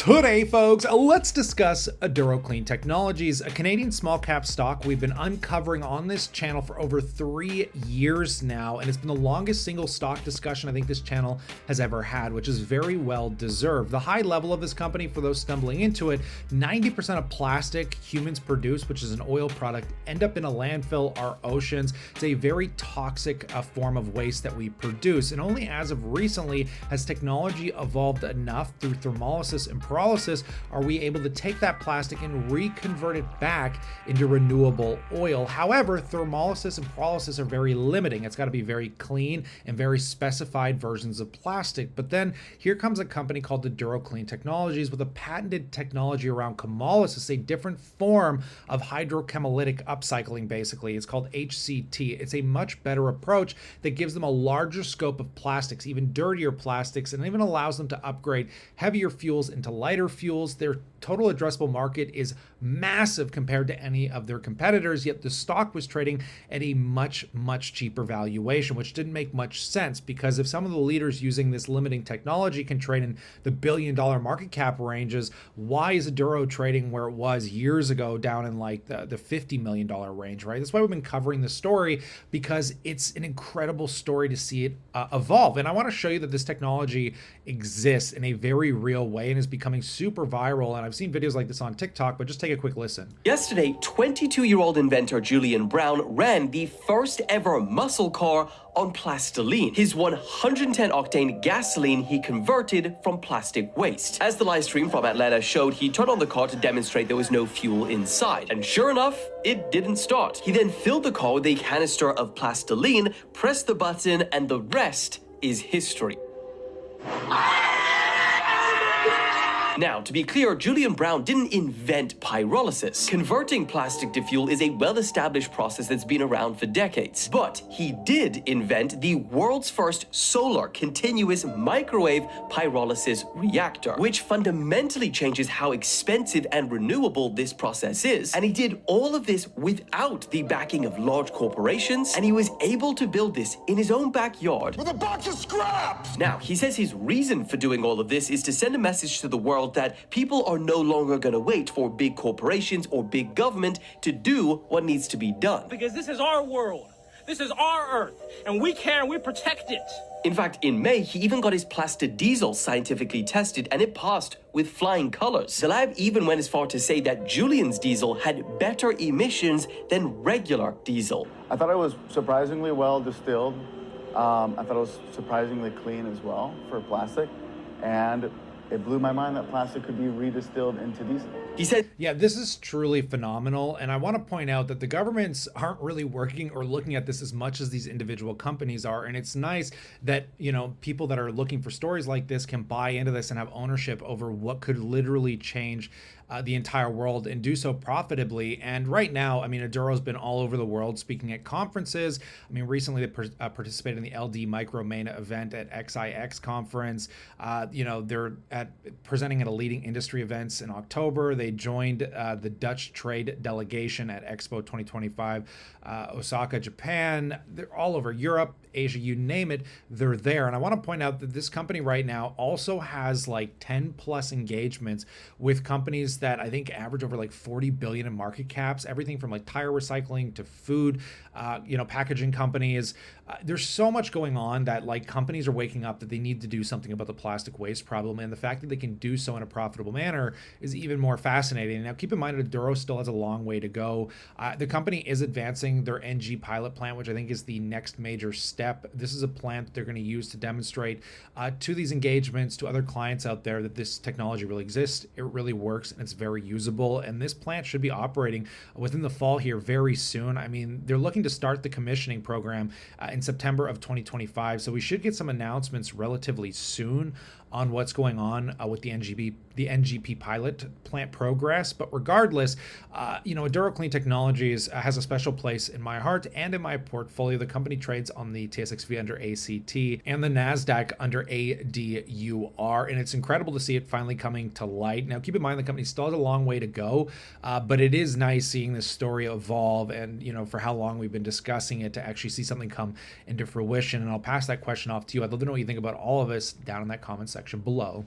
Today, folks, let's discuss Aduro Clean Technologies, a Canadian small cap stock we've been uncovering on this channel for over 3 years now, and it's been the longest single stock discussion I think this channel has ever had, which is very well deserved. The high level of this company, for those stumbling into it, 90% of plastic humans produce, which is an oil product, end up in a landfill, our oceans. It's a very toxic form of waste that we produce, and only as of recently has technology evolved enough through thermolysis and pyrolysis are we able to take that plastic and reconvert it back into renewable oil. However, thermolysis and pyrolysis are very limiting. It's got to be very clean and very specified versions of plastic. But then here comes a company called Aduro Clean Technologies with a patented technology around chemolysis, a different form of hydrochemolytic upcycling basically. It's called HCT. It's a much better approach that gives them a larger scope of plastics, even dirtier plastics, and even allows them to upgrade heavier fuels into lighter fuels. Their total addressable market is massive compared to any of their competitors, yet the stock was trading at a much cheaper valuation, which didn't make much sense, because if some of the leaders using this limiting technology can trade in the billion-dollar market cap ranges, why is Aduro trading where it was years ago down in like the $50 million range, right? That's why we've been covering the story, because it's an incredible story to see it evolve. And I want to show you that this technology exists in a very real way and is becoming super viral. And I've seen videos like this on TikTok, but just take a quick listen. Yesterday, 22-year-old inventor Julian Brown ran the first ever muscle car on plastiline. His 110-octane gasoline he converted from plastic waste. As the live stream from Atlanta showed, he turned on the car to demonstrate there was no fuel inside. And sure enough, it didn't start. He then filled the car with a canister of plastiline, pressed the button, and the rest is history. Now, to be clear, Julian Brown didn't invent pyrolysis. Converting plastic to fuel is a well-established process that's been around for decades. But he did invent the world's first solar continuous microwave pyrolysis reactor, which fundamentally changes how expensive and renewable this process is. And he did all of this without the backing of large corporations, and he was able to build this in his own backyard with a bunch of scraps! Now, he says his reason for doing all of this is to send a message to the world that people are no longer going to wait for big corporations or big government to do what needs to be done. Because this is our world. This is our Earth, and we care and we protect it. In fact, in May, he even got his plastic diesel scientifically tested, and it passed with flying colors. The lab even went as far to say that Julian's diesel had better emissions than regular diesel. I thought it was surprisingly well distilled. I thought it was surprisingly clean as well for plastic, and it blew my mind that plastic could be redistilled into diesel. He said, yeah, this is truly phenomenal. And I want to point out that the governments aren't really working or looking at this as much as these individual companies are. And it's nice that, you know, people that are looking for stories like this can buy into this and have ownership over what could literally change the entire world and do so profitably. And right now, I mean, Aduro's been all over the world speaking at conferences. I mean, recently they participated in the LD Micro Main event at XIX conference. You know, they're presenting at a leading industry events in October. They joined the Dutch trade delegation at Expo 2025, Osaka, Japan. They're all over Europe, Asia, you name it, they're there. And I want to point out that this company right now also has like 10 plus engagements with companies that I think average over like 40 billion in market caps, everything from like tire recycling to food, you know, packaging companies. There's so much going on that like companies are waking up that they need to do something about the plastic waste problem. And the fact that they can do so in a profitable manner is even more fascinating. Now, keep in mind, Aduro still has a long way to go. The company is advancing their NG pilot plant, which I think is the next major step. This is a plant that they're going to use to demonstrate to these engagements, to other clients out there, that this technology really exists. It really works, and it's very usable. And this plant should be operating within the fall here very soon. I mean, they're looking to start the commissioning program in September of 2025. So we should get some announcements relatively soon on what's going on with the NGP pilot plant progress. But regardless, you know, Aduro Clean Technologies has a special place in my heart and in my portfolio. The company trades on the TSXV under ACT and the NASDAQ under ADUR, and it's incredible to see it finally coming to light. Now, keep in mind, the company still has a long way to go, but it is nice seeing this story evolve, and, you know, for how long we've been discussing it, to actually see something come into fruition. And I'll pass that question off to you. I'd love to know what you think about all of this down in that comment section below.